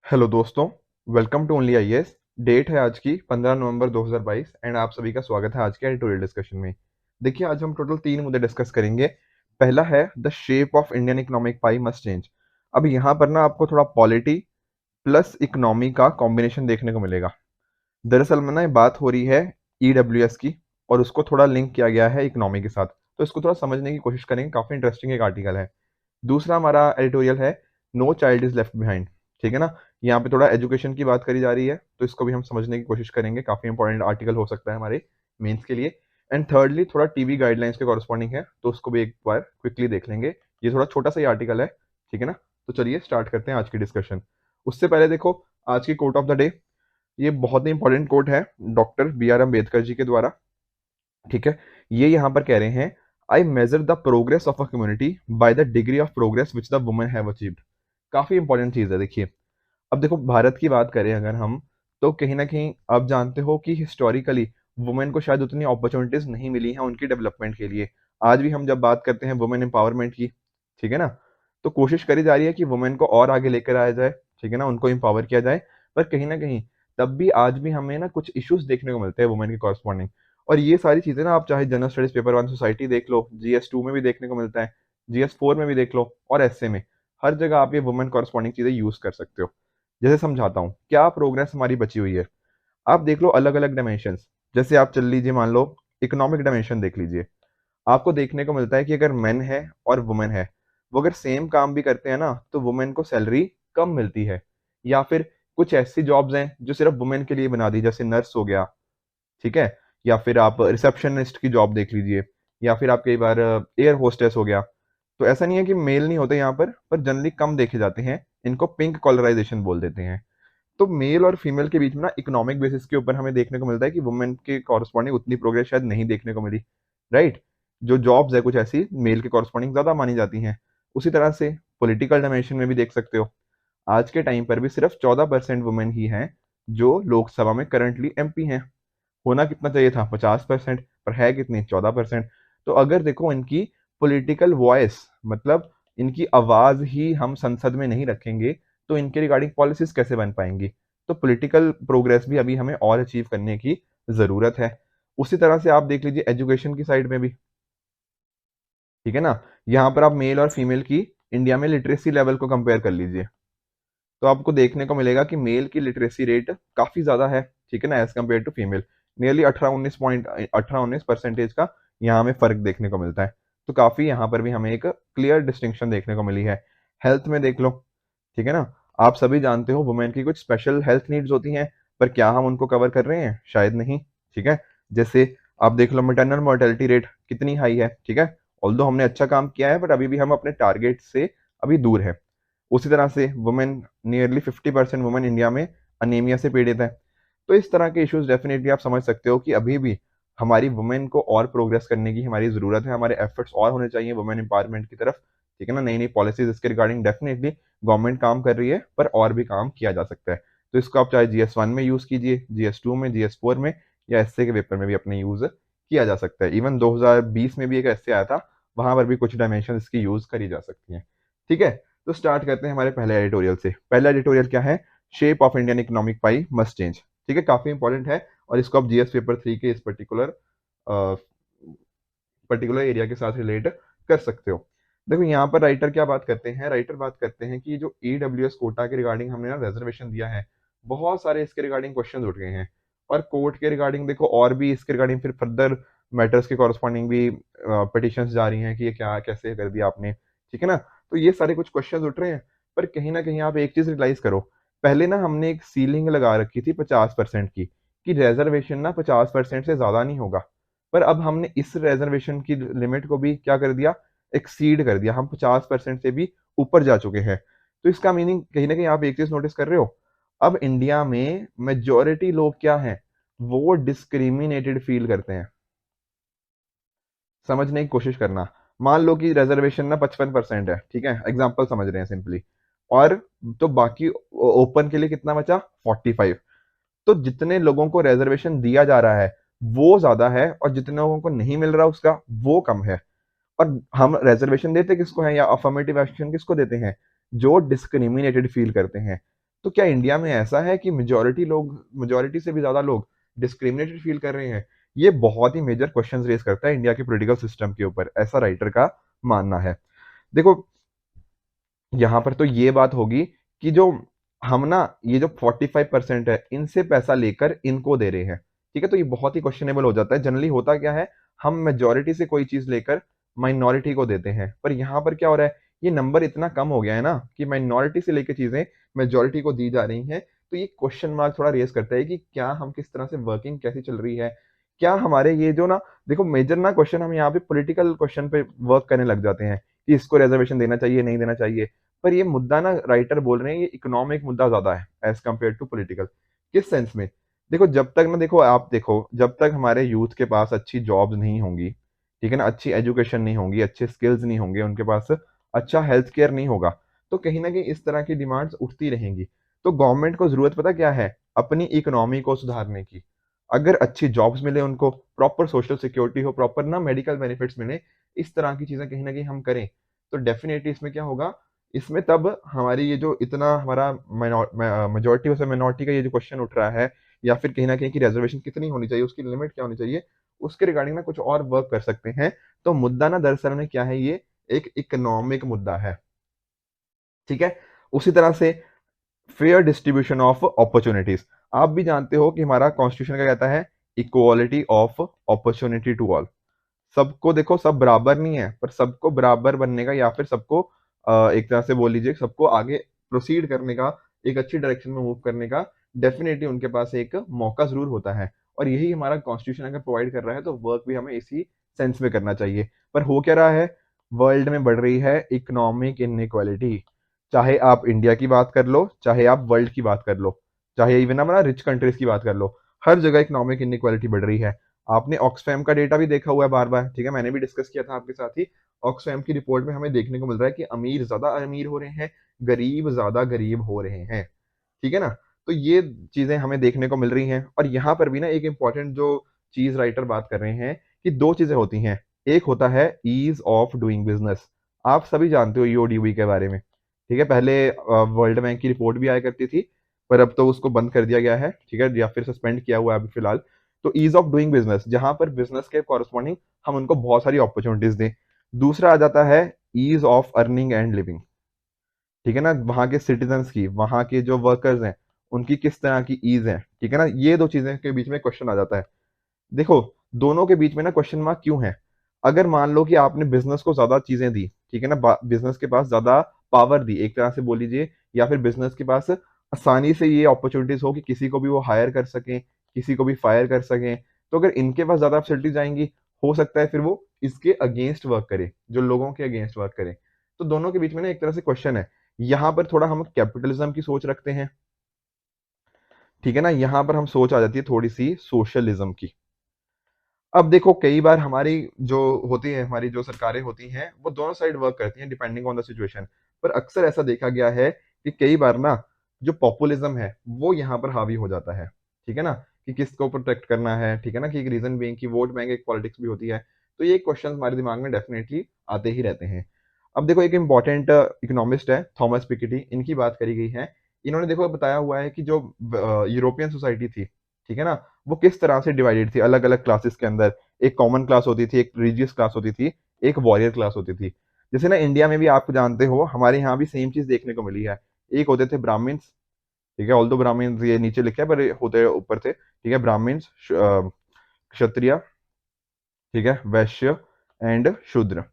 Hello दोस्तों। Welcome to only IAS. Date है आज की 15 नवंबर 2022 एंड आप सभी का स्वागत है आज के एडिटोरियल डिस्कशन में। देखिए, आज हम टोटल 3 मुद्दे डिस्कस करेंगे। पहला है the shape of Indian economic pi must change. अब यहाँ पर ना आपको थोड़ा पॉलिटी प्लस इकोनॉमी का कॉम्बिनेशन देखने को मिलेगा। दरअसल में ना ये बात हो रही है ईडब्ल्यूएस की और उसको थोड़ा लिंक किया गया है इकोनॉमी के साथ, तो इसको थोड़ा समझने की कोशिश करेंगे। काफी इंटरेस्टिंग एक आर्टिकल है। दूसरा हमारा एडिटोरियल है no child is left behind. ठीक है ना, यहाँ पे थोड़ा एजुकेशन की बात करी जा रही है, तो इसको भी हम समझने की कोशिश करेंगे। काफी इंपॉर्टेंट आर्टिकल हो सकता है हमारे मेंस के लिए। एंड थर्डली थोड़ा टीबी गाइडलाइंस के कॉरस्पॉन्डिंग है, तो उसको भी एक बार क्विकली देख लेंगे। ये थोड़ा छोटा सा ही आर्टिकल है, ठीक है ना। तो चलिए स्टार्ट करते हैं आज की डिस्कशन। उससे पहले देखो, आज की कोट ऑफ द डे, ये बहुत ही इंपॉर्टेंट कोट है doctor B are Ambedkar ji के द्वारा। ठीक है, ये यहाँ पर कह रहे हैं, I measure the progress of a community by the degree of progress which the women have achieved. काफी इंपॉर्टेंट चीज है। देखिए, अब देखो भारत की बात करें अगर हम, तो कहीं ना कहीं आप जानते हो कि हिस्टोरिकली वुमेन को शायद उतनी अपॉर्चुनिटीज नहीं मिली हैं उनकी डेवलपमेंट के लिए। आज भी हम जब बात करते हैं वुमेन एम्पावरमेंट की, ठीक है ना, तो कोशिश करी जा रही है कि वुमेन को और आगे लेकर आया जाए, ठीक है ना, उनको एम्पावर किया जाए। पर कहीं ना कहीं तब भी आज भी हमें ना कुछ इश्यूज देखने को मिलते हैं वुमेन के कॉरस्पॉन्डिंग। और ये सारी चीजें ना आप चाहे general studies paper one society देख लो, जीएस 2 में भी देखने को मिलता है, जीएस 4 में भी देख लो, और एसए में। हर जगह आप ये वुमेन कॉरस्पॉन्डिंग चीजें यूज कर सकते हो। जैसे समझाता हूँ क्या प्रोग्रेस हमारी बची हुई है। आप देख लो अलग अलग डायमेंशंस। जैसे आप चल लीजिए, मान लो इकोनॉमिक डायमेंशन देख लीजिए। आपको देखने को मिलता है कि अगर मेन है और वुमेन है, वो अगर सेम काम भी करते हैं ना, तो वुमेन को सैलरी कम मिलती है। या फिर कुछ ऐसी जॉब्स हैं जो सिर्फ वुमेन के लिए बना दी, जैसे नर्स हो गया, ठीक है, या फिर आप रिसेप्शनिस्ट की जॉब देख लीजिए, या फिर आप कई बार एयर होस्टेस हो गया। तो ऐसा नहीं है कि मेल नहीं होते यहाँ पर जनरली कम देखे जाते हैं। इनको पिंक कॉलराइजेशन बोल देते हैं। तो मेल और फीमेल के बीच में ना इकोनॉमिक बेसिस के ऊपर हमें देखने को मिलता है कि वुमेन के कॉरस्पॉन्डिंग उतनी प्रोग्रेस शायद नहीं देखने को मिली। राइट, जो जॉब्स है कुछ ऐसी मेल के कॉरस्पॉन्डिंग ज्यादा मानी जाती हैं। उसी तरह से पॉलिटिकल डायमेंशन में भी देख सकते हो, आज के टाइम पर भी सिर्फ 14% वुमेन ही हैं जो लोकसभा में करंटली एमपी हैं। होना कितना चाहिए था, 50%, पर है कितनी, 14%। तो अगर देखो इनकी पॉलिटिकल वॉइस, मतलब इनकी आवाज ही हम संसद में नहीं रखेंगे, तो इनके रिगार्डिंग पॉलिसीज कैसे बन पाएंगी। तो पॉलिटिकल प्रोग्रेस भी अभी हमें और अचीव करने की जरूरत है। उसी तरह से आप देख लीजिए एजुकेशन की साइड में भी, ठीक है ना। यहाँ पर आप मेल और फीमेल की इंडिया में लिटरेसी लेवल को कंपेयर कर लीजिए, तो आपको देखने को मिलेगा कि मेल की लिटरेसी रेट काफी ज्यादा है, ठीक है ना, as compare to female. Nearly 18-19 percentage का यहाँ हमें फर्क देखने को मिलता है। तो काफी यहाँ पर भी हमें एक क्लियर डिस्टिंक्शन देखने को मिली है। हेल्थ में देख लो, ठीक है ना, आप सभी जानते हो वुमेन की कुछ स्पेशल हेल्थ नीड्स होती हैं, पर क्या हम उनको कवर कर रहे हैं, शायद नहीं। ठीक है, जैसे आप देख लो मैटरनल मोर्टेलिटी रेट कितनी हाई है, ठीक है। ऑल्दो हमने अच्छा काम किया है, बट अभी भी हम अपने टारगेट से अभी दूर है। उसी तरह से वुमेन, नियरली 50% वुमेन इंडिया में अनीमिया से पीड़ित है। तो इस तरह के इश्यूज डेफिनेटली आप समझ सकते हो कि अभी भी हमारी वुमेन को और प्रोग्रेस करने की हमारी जरूरत है। हमारे एफर्ट्स और होने चाहिए वुमेन एम्पावरमेंट की तरफ, ठीक है ना। नई नई पॉलिसीज इसके रिगार्डिंग डेफिनेटली गवर्नमेंट काम कर रही है, पर और भी काम किया जा सकता है। तो इसको आप चाहे जीएस 1 में यूज कीजिए, जीएस 2 में, जीएस 4 में, या एसए के पेपर में भी अपने यूज किया जा सकता है। इवन 2020 में भी एक एसए आया था, वहां पर भी कुछ डायमेंशन इसकी यूज करी जा सकती है। ठीक है, तो स्टार्ट करते हैं हमारे पहले एडिटोरियल से। पहला एडिटोरियल क्या है, shape of Indian economic pi must change. ठीक है, काफी इंपॉर्टेंट है, और इसको आप जीएस पेपर 3 के इस पर्टिकुलर एरिया के साथ रिलेट कर सकते हो। देखो यहाँ पर राइटर क्या बात करते हैं, राइटर बात करते हैं कि जो ईडब्ल्यूएस कोटा के रिगार्डिंग हमने ना रिजर्वेशन दिया है, बहुत सारे इसके रिगार्डिंग क्वेश्चन उठ गए हैं। और कोर्ट के रिगार्डिंग देखो, और भी इसके रिगार्डिंग फिर फर्दर मैटर्स के कॉरस्पॉन्डिंग भी पिटिशंस जा रही हैं कि ये क्या कैसे कर दिया आपने, ठीक है ना। तो ये सारे कुछ क्वेश्चन उठ रहे हैं। पर कहीं ना कहीं आप एक चीज रियलाइज करो, पहले ना हमने एक सीलिंग लगा रखी थी 50% की, कि रिजर्वेशन ना 50% से ज्यादा नहीं होगा। पर अब हमने इस रिजर्वेशन की लिमिट को भी क्या कर दिया, एक्सीड कर दिया। हम 50% से भी ऊपर जा चुके हैं। तो इसका मीनिंग कहीं ना कहीं आप एक चीज नोटिस कर रहे हो, अब इंडिया में मेजोरिटी लोग क्या हैं, वो डिस्क्रिमिनेटेड फील करते हैं। समझने की कोशिश करना। मान लो कि रिजर्वेशन ना 55% है, ठीक है, एग्जाम्पल समझ रहे हैं सिंपली। और तो बाकी ओपन के लिए कितना बचा, 45। तो जितने लोगों को रिजर्वेशन दिया जा रहा है वो ज्यादा है, और जितने लोगों को नहीं मिल रहा उसका वो कम है। और हम रिजर्वेशन देते किसको हैं, या अफर्मेटिव एक्शन किसको देते हैं, जो डिस्क्रिमिनेटेड फील करते हैं। तो क्या इंडिया में ऐसा है कि मेजोरिटी से भी ज्यादा लोग डिस्क्रिमिनेटेड फील कर रहे हैं? ये बहुत ही मेजर क्वेश्चंस रेज करता है इंडिया के पॉलिटिकल सिस्टम के ऊपर, ऐसा राइटर का मानना है। देखो, यहाँ पर तो ये बात होगी कि जो हम ना ये जो 45% है इनसे पैसा लेकर इनको दे रहे हैं, ठीक है, तो ये बहुत ही क्वेश्चनेबल हो जाता है। जनरली होता क्या है, हम मेजोरिटी से कोई चीज लेकर माइनॉरिटी को देते हैं, पर यहाँ पर क्या हो रहा है, ये नंबर इतना कम हो गया है ना कि माइनॉरिटी से लेकर चीजें मेजोरिटी को दी जा रही हैं। तो ये क्वेश्चन मार्क थोड़ा रेस करता है कि क्या हम किस तरह से वर्किंग कैसी चल रही है, क्या हमारे ये जो ना, देखो मेजर ना क्वेश्चन हम यहाँ पे पॉलिटिकल क्वेश्चन पे वर्क करने लग जाते हैं कि इसको रिजर्वेशन देना चाहिए नहीं देना चाहिए, पर ये मुद्दा ना राइटर बोल रहे हैं ये इकोनॉमिक मुद्दा ज्यादा है एज कम्पेयर टू पॉलिटिकल। किस सेंस में? देखो जब तक ना, देखो आप देखो, जब तक हमारे यूथ के पास अच्छी जॉब्स नहीं होंगी, ठीक है ना, अच्छी एजुकेशन नहीं होंगी, अच्छे स्किल्स नहीं होंगे उनके पास, अच्छा हेल्थ केयर नहीं होगा, तो कहीं ना कहीं इस तरह की डिमांड्स उठती रहेंगी। तो गवर्नमेंट को जरूरत पता क्या है, अपनी इकोनॉमी को सुधारने की। अगर अच्छी जॉब्स मिले उनको, प्रॉपर सोशल सिक्योरिटी हो, प्रॉपर ना मेडिकल बेनिफिट्स मिले, इस तरह की चीजें कहीं ना कहीं हम करें, तो डेफिनेटली इसमें क्या होगा, इसमें तब हमारी ये जो इतना हमारा मेजोरिटी वर्सेस मिनॉरिटी का ये जो क्वेश्चन उठ रहा है, या फिर कहीं ना कहीं की रिजर्वेशन कितनी होनी चाहिए, उसकी लिमिट क्या होनी चाहिए, उसके रिगार्डिंग ना कुछ और वर्क कर सकते हैं। तो मुद्दा ना दरअसल में क्या है, ये एक इकोनॉमिक मुद्दा है, ठीक है। उसी तरह से फेयर डिस्ट्रीब्यूशन ऑफ अपॉर्चुनिटीज, आप भी जानते हो कि हमारा कॉन्स्टिट्यूशन क्या कहता है, equality of opportunity to all. सबको देखो, सब बराबर नहीं है, पर सबको बराबर बनने का, या फिर सबको एक तरह से बोल लीजिए सबको आगे प्रोसीड करने का, एक अच्छी डायरेक्शन में मूव करने का डेफिनेटली उनके पास एक मौका जरूर होता है। और यही हमारा कॉन्स्टिट्यूशन अगर प्रोवाइड कर रहा है तो वर्क भी हमें इसी सेंस में करना चाहिए। पर हो क्या रहा है, वर्ल्ड में बढ़ रही है इकोनॉमिक इनइक्वालिटी। चाहे आप इंडिया की बात कर लो, चाहे आप वर्ल्ड की बात कर लो, चाहे इवन हमारा रिच कंट्रीज की बात कर लो, हर जगह इकोनॉमिक इनइक्वालिटी बढ़ रही है। आपने ऑक्सफैम का डेटा भी देखा हुआ है बार बार, ठीक है, मैंने भी डिस्कस किया था आपके साथ ही। ऑक्सफैम की रिपोर्ट में हमें देखने को मिल रहा है कि अमीर ज्यादा अमीर हो रहे हैं, गरीब ज्यादा गरीब हो रहे हैं, ठीक है ना। तो ये चीजें हमें देखने को मिल रही हैं। और यहाँ पर भी ना एक इंपॉर्टेंट जो चीज राइटर बात कर रहे हैं कि दो चीजें होती हैं, एक होता है ईज ऑफ डूइंग बिजनेस। आप सभी जानते हो ईओडीबी के बारे में, ठीक है, पहले वर्ल्ड बैंक की रिपोर्ट भी आया करती थी, पर अब तो उसको बंद कर दिया गया है, ठीक है, या फिर सस्पेंड किया हुआ है अभी फिलहाल। तो ईज ऑफ डूइंग बिजनेस, जहां पर बिजनेस के कॉरस्पॉन्डिंग हम उनको बहुत सारी अपॉर्चुनिटीज दें। दूसरा आ जाता है ease of earning and living, ठीक है ना, वहां के सिटीजन्स की, वहां के जो वर्कर्स हैं, उनकी किस तरह की ईज है, ठीक है ना। ये दो चीजें के बीच में क्वेश्चन आ जाता है। देखो, दोनों के बीच में ना क्वेश्चन मार्क क्यों है, अगर मान लो कि आपने बिजनेस को ज्यादा चीजें दी, ठीक है ना, बिजनेस के पास ज्यादा पावर दी एक तरह से बोल लीजिए, या फिर बिजनेस के पास आसानी से ये अपॉर्चुनिटीज हो कि किसी को भी वो हायर कर सकें, किसी को भी फायर कर सकें, तो अगर इनके पास ज्यादा फैसिलिटीज आएंगी, हो सकता है फिर वो इसके अगेंस्ट वर्क करे, जो लोगों के अगेंस्ट वर्क करे। तो दोनों के बीच में ना एक तरह से क्वेश्चन है। यहाँ पर थोड़ा हम कैपिटलिज्म की सोच रखते हैं, ठीक है ना, यहाँ पर हम सोच आ जाती है थोड़ी सी सोशलिज्म की। अब देखो, कई बार हमारी जो होती है, हमारी जो सरकारें होती हैं, वो दोनों साइड वर्क करती हैं डिपेंडिंग ऑन द सिचुएशन। पर अक्सर ऐसा देखा गया है कि कई बार ना जो पॉपुलिज्म है वो यहाँ पर हावी हो जाता है, ठीक है ना, कि किसको प्रोटेक्ट करना है, ठीक है ना, कि एक रीजन बेइंग की वोट बैंक एक पॉलिटिक्स भी होती है। तो ये क्वेश्चन हमारे दिमाग में डेफिनेटली आते ही रहते हैं। अब देखो, एक इंपॉर्टेंट इकोनॉमिस्ट है थॉमस पिकेटी, इनकी बात करी गई है। इन्होंने देखो बताया हुआ है कि जो यूरोपियन सोसाइटी थी, ठीक है ना, वो किस तरह से डिवाइडेड थी अलग अलग क्लासेस के अंदर। एक कॉमन क्लास होती थी, एक रिलीजियस क्लास होती थी, एक वॉरियर क्लास होती थी। जैसे ना इंडिया में भी आप जानते हो, हमारे यहाँ भी सेम चीज देखने को मिली है। एक होते थे ब्राह्मण्स, ठीक है, ऑल दो ब्राह्मण्स ये नीचे लिखा है पर ये होते ऊपर थे, ठीक है, ब्राह्मण्स, क्षत्रिय, ठीक है, वैश्य एंड शूद्र,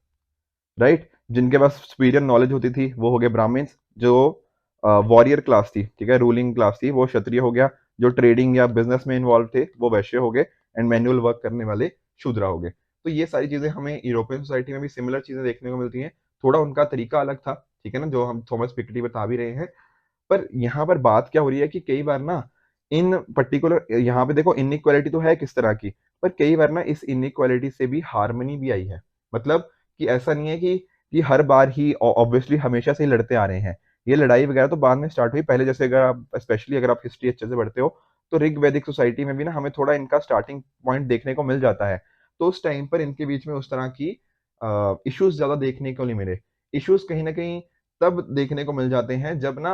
राइट। जिनके पास सुपीरियर नॉलेज होती थी वो हो गए ब्राह्मण्स, जो वॉरियर क्लास थी, ठीक है, रूलिंग क्लास थी, वो क्षत्रिय हो गया, जो ट्रेडिंग या बिजनेस में इन्वॉल्व थे वो वैश्य हो गए, एंड मैनुअल वर्क करने वाले शूद्र हो गए। तो ये सारी चीजें हमें यूरोपियन सोसाइटी में भी सिमिलर चीजें देखने को मिलती हैं। थोड़ा उनका तरीका अलग था, ठीक है ना, जो हम थॉमस पिकेटी बता भी रहे हैं। पर यहाँ पर बात क्या हो रही है कि कई बार ना इन पर्टिकुलर, यहाँ पे देखो इनइक्वालिटी तो है किस तरह की, पर कई बार ना इस इनइक्वालिटी से भी हार्मनी भी आई है। मतलब कि ऐसा नहीं है कि हर बार ही ऑब्वियसली हमेशा से ही लड़ते आ रहे हैं। ये लड़ाई वगैरह तो बाद में स्टार्ट हुई, पहले जैसे अगर आप स्पेशली अगर आप हिस्ट्री अच्छे से पढ़ते हो, तो ऋग वैदिक सोसाइटी में भी ना हमें थोड़ा इनका स्टार्टिंग पॉइंट देखने को मिल जाता है। तो उस टाइम पर इनके बीच में उस तरह की इश्यूज ज्यादा देखने को नहीं मिले। इश्यूज कहीं ना कहीं तब देखने को मिल जाते हैं जब ना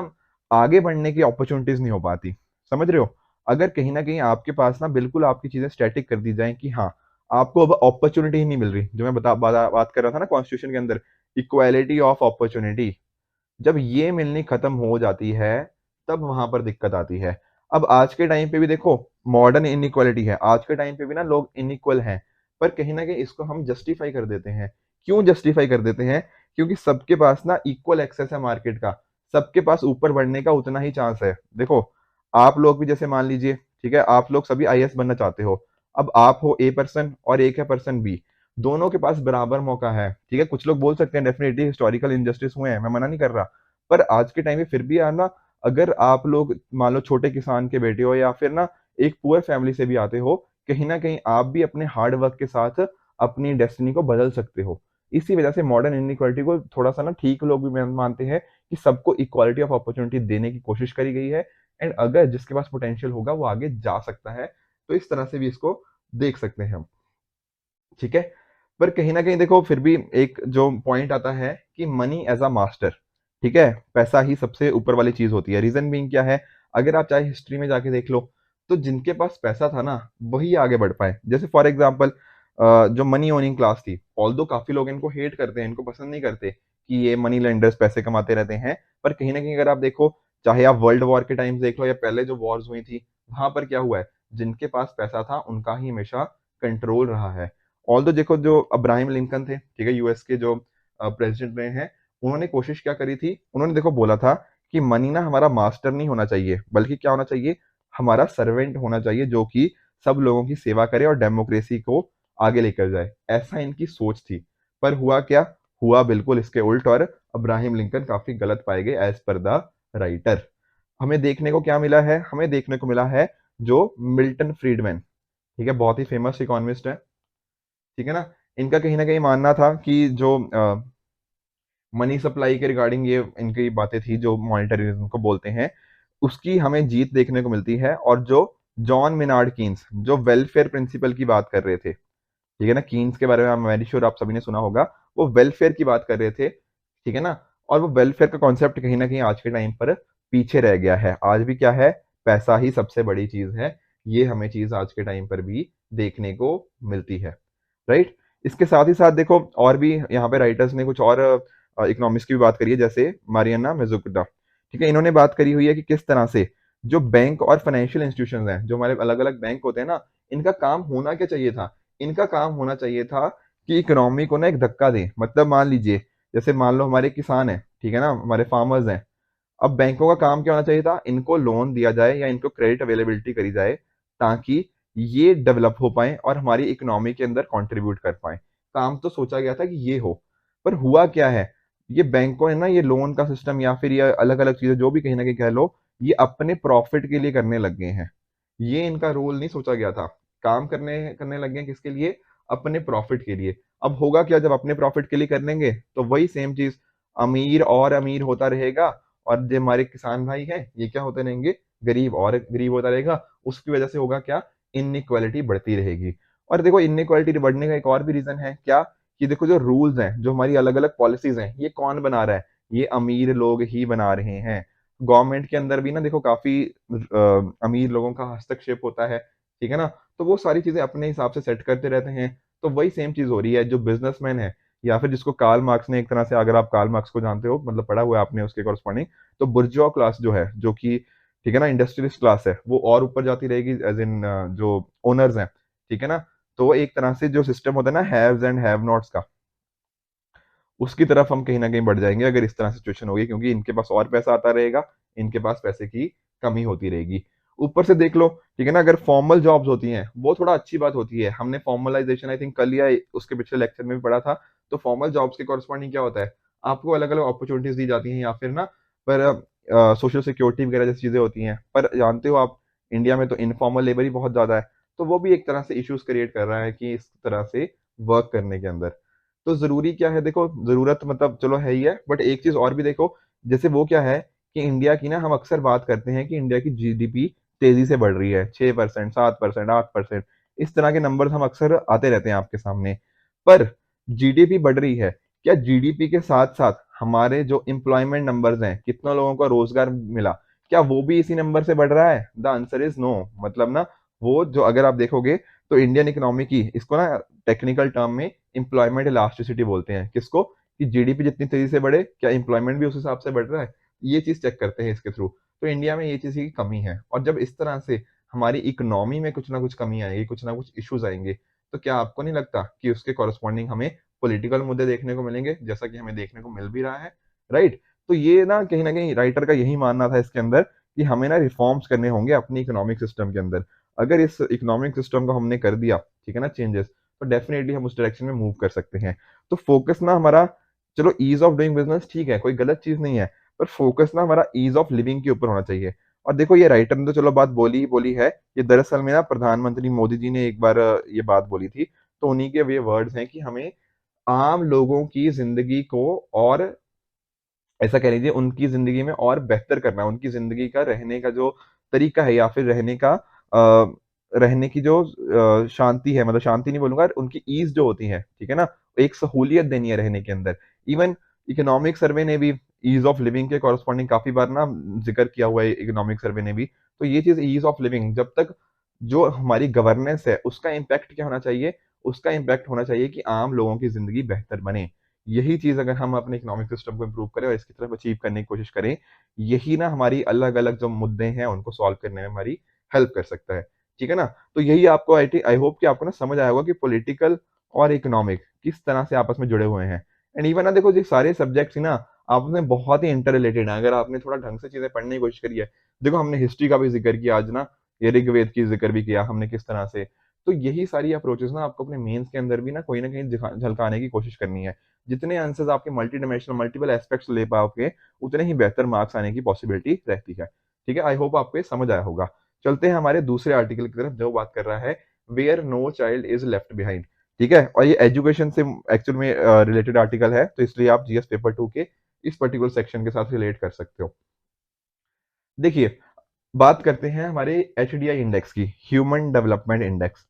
आगे बढ़ने की अपॉर्चुनिटीज नहीं हो पाती। समझ रहे हो? अगर कहीं ना कहीं आपके पास ना बिल्कुल आपकी चीजें स्टैटिक कर दी जाए कि हाँ, आपको अब अपॉर्चुनिटी ही नहीं मिल रही, जो मैं बात कर रहा था ना कॉन्स्टिट्यूशन के अंदर, इक्वालिटी ऑफ अपॉर्चुनिटी, जब ये मिलनी खत्म हो जाती है तब वहां पर दिक्कत आती है। अब आज के टाइम पे भी देखो, मॉडर्न इनइक्वालिटी है, आज के टाइम पे भी ना लोग इनइक्वल हैं, पर कहीं ना कहीं इसको हम जस्टिफाई कर देते हैं। क्यों जस्टिफाई कर देते हैं? क्योंकि सबके पास ना इक्वल एक्सेस है मार्केट का, सबके पास ऊपर बढ़ने का उतना ही चांस है। देखो, आप लोग भी जैसे मान लीजिए, ठीक है, आप लोग सभी आईएएस बनना चाहते हो। अब आप हो ए पर्सन और एक है पर्सन बी, दोनों के पास बराबर मौका है। ठीक है, कुछ लोग बोल सकते हैं डेफिनेटली हिस्टोरिकल इनजस्टिस हुए हैं, मैं मना नहीं कर रहा, पर आज के टाइम में फिर भी यार ना, अगर आप लोग मान लो छोटे किसान के बेटे हो या फिर ना एक पुअर फैमिली से भी आते हो, कहीं ना कहीं आप भी अपने हार्ड वर्क के साथ अपनी डेस्टिनी को बदल सकते हो। इसी वजह से मॉडर्न इनइक्वालिटी को थोड़ा सा ना ठीक लोग भी मानते हैं कि सबको इक्वालिटी ऑफ अपॉर्चुनिटी देने की कोशिश करी गई है, एंड अगर जिसके पास पोटेंशियल होगा वो आगे जा सकता है। तो इस तरह से भी इसको देख सकते हैं हम। ठीक है, पर कहीं ना कहीं देखो फिर भी एक जो पॉइंट आता है कि मनी एज अ मास्टर, ठीक है, पैसा ही सबसे ऊपर वाली चीज होती है। रीजन बीइंग क्या है? अगर आप चाहे हिस्ट्री में जाके देख लो, तो जिनके पास पैसा था ना वही आगे बढ़ पाए। जैसे फॉर एग्जाम्पल, जो मनी ओनिंग क्लास थी, ऑल्दो काफी लोग इनको हेट करते हैं, इनको पसंद नहीं करते कि ये मनी लेंडर्स पैसे कमाते रहते हैं, पर कहीं ना कहीं अगर आप देखो, चाहे आप वर्ल्ड वॉर के टाइम देख लो या पहले जो वॉर्स हुई थी, वहां पर क्या हुआ है, जिनके पास पैसा था उनका ही हमेशा कंट्रोल रहा है। ऑल्दो देखो, जो अब्राहम लिंकन थे, ठीक है, यूएस के जो प्रेसिडेंट रहे हैं, उन्होंने कोशिश क्या करी थी, उन्होंने देखो बोला था कि मनी ना हमारा मास्टर नहीं होना चाहिए, बल्कि क्या होना चाहिए, हमारा सर्वेंट होना चाहिए, जो कि सब लोगों की सेवा करे और डेमोक्रेसी को आगे लेकर जाए। ऐसा इनकी सोच थी। पर हुआ क्या? हुआ बिल्कुल इसके उल्ट, और अब्राहम लिंकन काफी गलत पाए गए एज पर द राइटर। हमें देखने को क्या मिला है? हमें देखने को मिला है जो मिल्टन फ्रीडमैन, ठीक है, बहुत ही फेमस इकोनॉमिस्ट है, ठीक है ना, इनका कहीं ना कहीं मानना था कि जो मनी सप्लाई के रिगार्डिंग ये इनकी बातें थी, जो मॉनेटरिज्म को बोलते हैं, उसकी हमें जीत देखने को मिलती है। और जो जॉन मिनार्ड कीन्स जो वेलफेयर प्रिंसिपल की बात कर रहे थे, ठीक है ना, कीन्स के बारे में मैं वेरी श्योर आप सभी ने सुना होगा, वो वेलफेयर की बात कर रहे थे, ठीक है ना। और वो वेलफेयर का कॉन्सेप्ट कहीं ना कहीं आज के टाइम पर पीछे रह गया है। आज भी क्या है, पैसा ही सबसे बड़ी चीज है। ये हमें चीज आज के टाइम पर भी देखने को मिलती है, राइट। इसके साथ ही साथ देखो, और भी यहाँ पे राइटर्स ने कुछ और इकोनॉमिक्स की भी बात करी है, जैसे मारियाना मजुकदा, ठीक है, इन्होंने बात करी हुई है कि किस तरह से जो बैंक और फाइनेंशियल इंस्टीट्यूशंस हैं, जो हमारे अलग अलग बैंक होते हैं ना, इनका काम होना क्या चाहिए था? इनका काम होना चाहिए था कि इकोनॉमी को ना एक धक्का दे। मतलब मान लीजिए, जैसे मान लो हमारे किसान हैं, ठीक है ना, हमारे फार्मर्स हैं, अब बैंकों का काम क्या होना चाहिए था? इनको लोन दिया जाए या इनको क्रेडिट अवेलेबिलिटी करी जाए, ताकि ये डेवलप हो पाए और हमारी इकोनॉमी के अंदर कंट्रीब्यूट कर पाए। काम तो सोचा गया था कि ये हो, पर हुआ क्या है, ये बैंकों ने ना ये लोन का सिस्टम या फिर ये अलग अलग चीजें जो भी कहीं ना कहीं कह लो, ये अपने प्रॉफिट के लिए करने लग गए हैं। ये इनका रोल नहीं सोचा गया था। काम करने करने लग गए हैं किसके लिए? अपने प्रॉफिट के लिए। अब होगा क्या, जब अपने प्रॉफिट के लिए कर लेंगे तो वही सेम चीज, अमीर और अमीर होता रहेगा, और जो हमारे किसान भाई हैं ये क्या होते रहेंगे, गरीब और गरीब होता रहेगा। उसकी वजह से होगा क्या, इनइक्वालिटी बढ़ती रहेगी। और देखो, इनइक्वालिटी बढ़ने का एक और भी रीजन है क्या, कि देखो जो रूल्स हैं, जो हमारी अलग अलग पॉलिसीज हैं, ये कौन बना रहा है? ये अमीर लोग ही बना रहे हैं। गवर्नमेंट के अंदर भी ना देखो काफी अमीर लोगों का हस्तक्षेप होता है, ठीक है ना, तो वो सारी चीजें अपने हिसाब से सेट करते रहते हैं। तो वही सेम चीज हो रही है, जो बिजनेसमैन है, या फिर जिसको कार्ल मार्क्स ने एक तरह से, अगर आप कार्ल मार्क्स को जानते हो, मतलब पढ़ा हुआ है आपने उसके कॉरस्पॉन्डिंग, तो बुर्जुआ क्लास जो है, जो कि ठीक है ना इंडस्ट्रियलिस्ट क्लास है, वो और ऊपर जाती रहेगी, एज इन जो ओनर्स हैं, ठीक है ना। तो वो एक तरह से जो सिस्टम होता है ना हैव्स एंड हैव नॉट्स का, उसकी तरफ हम कहीं ना कहीं बढ़ जाएंगे अगर इस तरह सिचुएशन होगी, क्योंकि इनके पास और पैसा आता रहेगा, इनके पास पैसे की कमी होती रहेगी। ऊपर से देख लो, ठीक है ना, अगर फॉर्मल जॉब्स होती हैं वो थोड़ा अच्छी बात होती है। हमने फॉर्मलाइजेशन आई थिंक कल या उसके पिछले लेक्चर में भी पढ़ा था। तो फॉर्मल जॉब्स के कॉरस्पॉन्डिंग क्या होता है, आपको अलग अलग अपॉर्चुनिटीज दी जाती हैं, या फिर ना, पर सोशल सिक्योरिटी वगैरह जैसी चीजें होती हैं। पर जानते हो आप, इंडिया में तो इनफॉर्मल लेबर ही बहुत ज्यादा है, तो वो भी एक तरह से इश्यूज क्रिएट कर रहा है कि इस तरह से वर्क करने के अंदर। तो जरूरी क्या है, देखो जरूरत मतलब चलो है ही है, बट एक चीज और भी देखो, जैसे वो क्या है कि इंडिया की ना, हम अक्सर बात करते हैं कि इंडिया की जीडीपी तेजी से बढ़ रही है, 6%, 7%, 8%, इस तरह के नंबर हम अक्सर आते रहते हैं आपके सामने। पर जीडीपी बढ़ रही है, क्या जीडीपी के साथ साथ हमारे जो एम्प्लॉयमेंट नंबर्स हैं, कितना लोगों को रोजगार मिला, क्या वो भी इसी नंबर से बढ़ रहा है? The answer is no. मतलब ना, वो जो अगर आप देखोगे तो इंडियन इकोनॉमी की, इसको ना टेक्निकल टर्म में एम्प्लॉयमेंट इलास्टिसिटी बोलते हैं। किसको? कि जीडीपी जितनी तेजी से बढ़े, क्या एम्प्लॉयमेंट भी उस हिसाब से बढ़ रहा है? ये चीज चेक करते हैं इसके थ्रू। तो इंडिया में ये चीज की कमी है, और जब इस तरह से हमारी इकोनॉमी में कुछ ना कुछ कमी आएगी, कुछ ना कुछ इश्यूज आएंगे, तो क्या आपको नहीं लगता कि उसके कॉरस्पॉन्डिंग हमें पॉलिटिकल मुद्दे देखने को मिलेंगे, जैसा कि हमें देखने को मिल भी रहा है, राइट? तो ये ना कहीं राइटर का यही मानना था इसके अंदर, कि हमें ना रिफॉर्म्स करने होंगे अपनी इकोनॉमिक सिस्टम के अंदर। अगर इस इकोनॉमिक सिस्टम को हमने कर दिया, ठीक है ना, चेंजेस, तो डेफिनेटली हम उस डायरेक्शन में मूव कर सकते हैं। तो फोकस ना हमारा, चलो ईज ऑफ डूइंग बिजनेस ठीक है, कोई गलत चीज नहीं है, पर फोकस ना हमारा ईज ऑफ लिविंग के ऊपर होना चाहिए। और देखो, ये राइटर ने तो चलो बात बोली ही बोली है, ये दरअसल में ना प्रधानमंत्री मोदी जी ने एक बार ये बात बोली थी, तो उन्हीं के ये वर्ड्स हैं कि हमें आम लोगों की जिंदगी को, और ऐसा कह लीजिए उनकी जिंदगी में और बेहतर करना है, उनकी जिंदगी का रहने का जो तरीका है, या फिर रहने की जो शांति है, मतलब शांति नहीं बोलूंगा, उनकी ईज जो होती है, ठीक है ना, एक सहूलियत देनी है रहने के अंदर। इवन इकोनॉमिक सर्वे ने भी ईज ऑफ लिविंग के कॉरस्पॉन्डिंग काफी बार ना जिक्र किया हुआ है, इकोनॉमिक सर्वे ने भी। तो ये चीज ईज ऑफ लिविंग, जब तक जो हमारी गवर्नेंस है उसका इम्पैक्ट क्या होना चाहिए? उसका इम्पैक्ट होना चाहिए कि आम लोगों की जिंदगी बेहतर बने। यही चीज अगर हम अपने इकोनॉमिक सिस्टम को इम्प्रूव करें और इसकी तरफ अचीव करने की कोशिश करें, यही ना हमारी अलग अलग जो मुद्दे हैं उनको सॉल्व करने में हमारी हेल्प कर सकता है, ठीक है ना। तो यही आपको आई होप कि आपको ना समझ आया होगा कि पॉलिटिकल और इकोनॉमिक किस तरह से आपस में जुड़े हुए हैं। एंड इवन ना देखो, ये सारे सब्जेक्ट्स ही ना आपस में बहुत ही इंटर रिलेटेड है, अगर आपने थोड़ा ढंग से चीजें पढ़ने की कोशिश करी है। देखो, हमने हिस्ट्री का भी जिक्र किया आज ना, ये ऋग्वेद की जिक्र भी किया हमने किस तरह से। तो यही सारी अप्रोचेस ना आपको अपने मेंस के अंदर भी ना कहीं झलकाने की कोशिश करनी है। जितने आंसर्स आपके मल्टी डायमेंशनल मल्टीपल एस्पेक्ट्स ले पाओगे, उतने ही बेहतर मार्क्स आने की पॉसिबिलिटी रहती है, ठीक है। आई होप आपको ये समझ आया होगा। चलते हैं हमारे दूसरे आर्टिकल की तरफ, जो बात कर रहा है where no child is left behind, ठीक है। और ये एजुकेशन से एक्चुअल में रिलेटेड आर्टिकल है, तो इसलिए आप जीएस पेपर 2 के इस पर्टिकुलर सेक्शन के साथ रिलेट कर सकते हो। देखिए, बात करते हैं हमारे एचडीआई इंडेक्स की, ह्यूमन डेवलपमेंट इंडेक्स।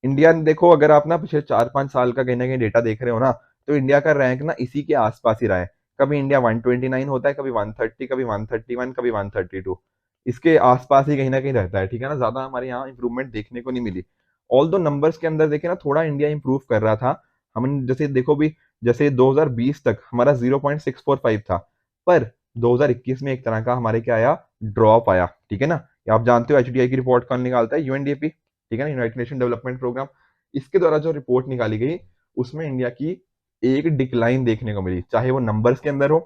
इंडिया ने देखो, अगर आप ना पिछले 4-5 साल का कहीं ना कहीं डेटा देख रहे हो ना, तो इंडिया का रैंक ना इसी के आसपास ही रहा है। कभी इंडिया 129 होता है, कभी 130, कभी 131, कभी 132, इसके आसपास ही कहीं ना कहीं रहता है, ठीक है ना। ज्यादा हमारे यहाँ इंप्रूवमेंट देखने को नहीं मिली। ऑल दो नंबर्स के अंदर देखे ना, थोड़ा इंडिया इंप्रूव कर रहा था। हम जैसे देखो भी, जैसे 2020 तक हमारा 0.645 था, पर 2021 में एक तरह का हमारे क्या आया, ड्रॉप आया, ठीक है ना। आप जानते हो एचडीआई की रिपोर्ट कौन निकालता है? यूएनडीपी, ठीक है ना, यूनाइटेड नेशन डेवलपमेंट प्रोग्राम। इसके द्वारा जो रिपोर्ट निकाली गई, उसमें इंडिया की एक डिक्लाइन देखने को मिली, चाहे वो नंबर्स के अंदर हो,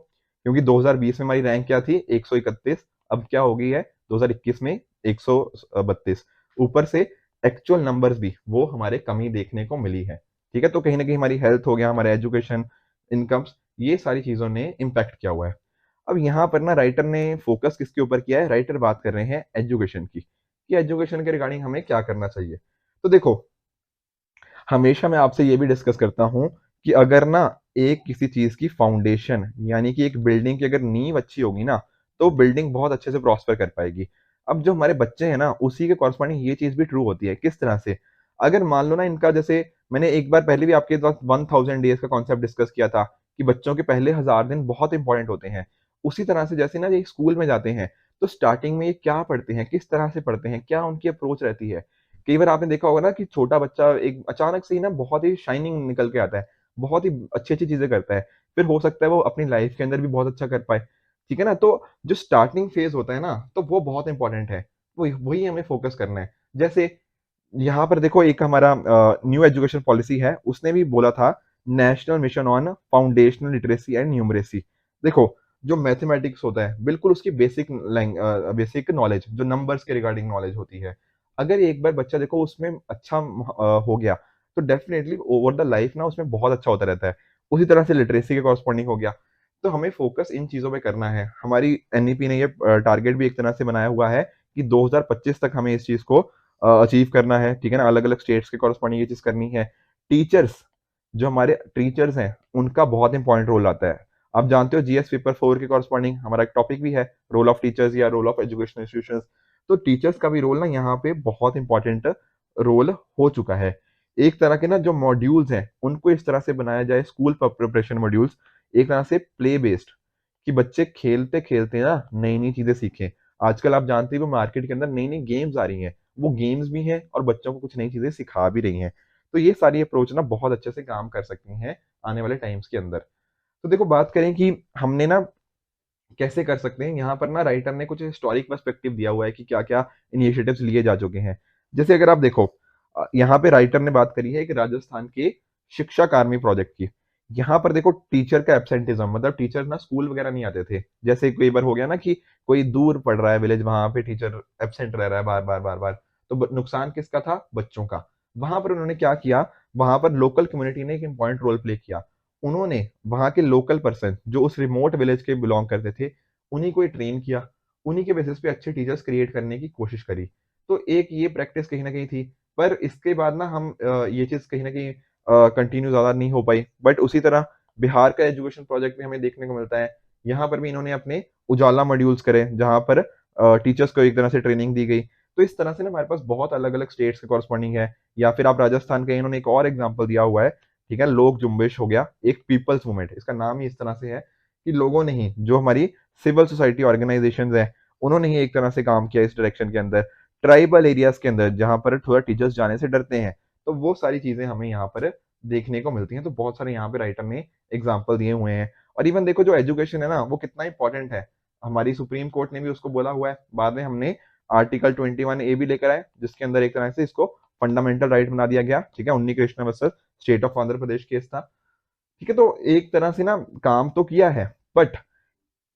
क्योंकि 2020 में हमारी रैंक क्या थी, 131, अब क्या हो गई है 2021 में 132। ऊपर से एक्चुअल नंबर्स भी वो हमारे कमी देखने को मिली है, ठीक है। तो कहीं ना कहीं हमारी हेल्थ हो गया, हमारे एजुकेशन, इनकम्स, ये सारी चीजों ने इम्पैक्ट किया हुआ है। अब यहाँ पर ना राइटर ने फोकस किसके ऊपर किया है? राइटर बात कर रहे हैं एजुकेशन की, कि एजुकेशन के रिगार्डिंग हमें क्या करना चाहिए। तो देखो, हमेशा मैं आपसे ये भी डिस्कस करता हूँ कि अगर ना एक किसी चीज की फाउंडेशन, यानी कि एक बिल्डिंग की अगर नींव अच्छी होगी ना, तो बिल्डिंग बहुत अच्छे से प्रॉस्पर कर पाएगी। अब जो हमारे बच्चे हैं ना, उसी के कॉरस्पॉन्डिंग ये चीज भी ट्रू होती है। किस तरह से? अगर मान लो ना इनका, जैसे मैंने एक बार पहले भी आपके पास 1000 डेज का कॉन्सेप्ट डिस्कस किया था, कि बच्चों के पहले 1000 दिन बहुत इंपॉर्टेंट होते हैं। उसी तरह से जैसे ना ये स्कूल में जाते हैं, तो स्टार्टिंग में ये क्या पढ़ते हैं, किस तरह से पढ़ते हैं, क्या उनकी अप्रोच रहती है। कई बार आपने देखा होगा ना कि छोटा बच्चा एक अचानक से ही ना बहुत ही शाइनिंग निकल के आता है, बहुत ही अच्छी अच्छी चीजें करता है, फिर हो सकता है वो अपनी लाइफ के अंदर भी बहुत अच्छा कर पाए, ठीक है ना। तो जो स्टार्टिंग फेज होता है ना, तो वो बहुत इंपॉर्टेंट है, वो वही हमें फोकस करना है। जैसे यहाँ पर देखो, एक हमारा न्यू एजुकेशन पॉलिसी है, उसने भी बोला था national mission on foundational literacy and numeracy. देखो, जो मैथमेटिक्स होता है, बिल्कुल उसकी बेसिक नॉलेज, जो नंबर्स के रिगार्डिंग नॉलेज होती है, अगर एक बार बच्चा देखो उसमें अच्छा हो गया, तो डेफिनेटली ओवर द लाइफ ना उसमें बहुत अच्छा होता रहता है। उसी तरह से लिटरेसी के कॉरस्पॉन्डिंग हो गया। तो हमें फोकस इन चीजों पे करना है। हमारी एनईपी ने ये टारगेट भी एक तरह से बनाया हुआ है कि 2025 तक हमें इस चीज को अचीव करना है, ठीक है ना। अलग अलग स्टेट्स के कॉरस्पॉन्डिंग ये चीज करनी है। टीचर्स, जो हमारे टीचर्स हैं, उनका बहुत इंपॉर्टेंट रोल आता है। आप जानते हो जीएस पेपर 4 के कॉरस्पॉन्डिंग हमारा एक टॉपिक भी है, रोल ऑफ टीचर्स या रोल ऑफ एजुकेशन इंस्टीट्यूशन। तो टीचर्स का भी रोल ना यहाँ पे बहुत इंपॉर्टेंट रोल हो चुका है। एक तरह के ना जो मॉड्यूल्स हैं, उनको इस तरह से बनाया जाए, स्कूल प्रिपरेशन मॉड्यूल्स, एक तरह से प्ले बेस्ड, कि बच्चे खेलते खेलते ना नई नई चीजें सीखें। आजकल आप जानते हो मार्केट के अंदर नई नई गेम्स आ रही हैं, वो गेम्स भी हैं और बच्चों को कुछ नई चीजें सिखा भी रही हैं। तो ये सारी अप्रोच ना बहुत अच्छे से काम कर सकती हैं आने वाले टाइम्स के अंदर। तो देखो बात करें कि हमने ना कैसे कर सकते हैं, यहाँ पर ना राइटर ने कुछ हिस्टोरिक पर्सपेक्टिव दिया हुआ है कि क्या क्या इनिशिएटिव्स लिए जा चुके हैं। जैसे अगर आप देखो, यहाँ पे राइटर ने बात करी है एक राजस्थान के शिक्षा कार्मी प्रोजेक्ट की। यहाँ पर देखो टीचर का एब्सेंटिज्म, मतलब टीचर ना स्कूल वगैरह नहीं आते थे। जैसे कई बार हो गया ना कि कोई दूर पढ़ रहा है विलेज, वहां पे टीचर एब्सेंट रह रहा है बार बार बार बार, तो नुकसान किसका था? बच्चों का। वहां पर उन्होंने क्या किया, वहां पर लोकल कम्युनिटी ने एक इम्पॉर्टेंट रोल प्ले किया। उन्होंने वहां के लोकल पर्सन जो उस रिमोट विलेज के बिलोंग करते थे, उन्हीं को ट्रेन किया, उन्हीं के बेसिस पे अच्छे टीचर्स क्रिएट करने की कोशिश करी। तो एक ये प्रैक्टिस कहीं ना कहीं थी। पर इसके बाद ना हम ये चीज कहीं ना कहीं कंटिन्यू ज्यादा नहीं हो पाई। बट उसी तरह बिहार का एजुकेशन प्रोजेक्ट भी हमें देखने को मिलता है। यहाँ पर भी इन्होंने अपने उजाला मॉड्यूल्स करे, जहाँ पर टीचर्स को एक तरह से ट्रेनिंग दी गई। तो इस तरह से ना हमारे पास बहुत अलग अलग स्टेट्स के कॉरस्पॉन्डिंग है। या फिर आप राजस्थान के, इन्होंने एक और एग्जाम्पल दिया हुआ है, ठीक है, लोक जुम्बिश हो गया, एक पीपल्स मूवमेंट, इसका नाम ही इस तरह से है कि लोगों ने ही, जो हमारी सिविल सोसाइटी ऑर्गेनाइजेशंस हैं, उन्होंने ही एक तरह से काम किया इस डायरेक्शन के अंदर। ट्राइबल एरियाज के अंदर जहां पर थोड़ा टीचर्स जाने से डरते हैं, तो वो सारी चीजें हमें यहाँ पर देखने को मिलती हैं। तो बहुत सारे यहाँ पे राइटर ने एग्जाम्पल दिए हुए हैं। और इवन देखो जो एजुकेशन है ना, वो कितना इंपॉर्टेंट है, हमारी सुप्रीम कोर्ट ने भी उसको बोला हुआ है। बाद में हमने आर्टिकल 21A भी लेकर आए, जिसके अंदर एक तरह से इसको फंडामेंटल राइट बना दिया गया। ठीक है, उन्नी Krishna versus state of Andhra Pradesh case था। ठीक है, तो एक तरह से ना काम तो किया है, बट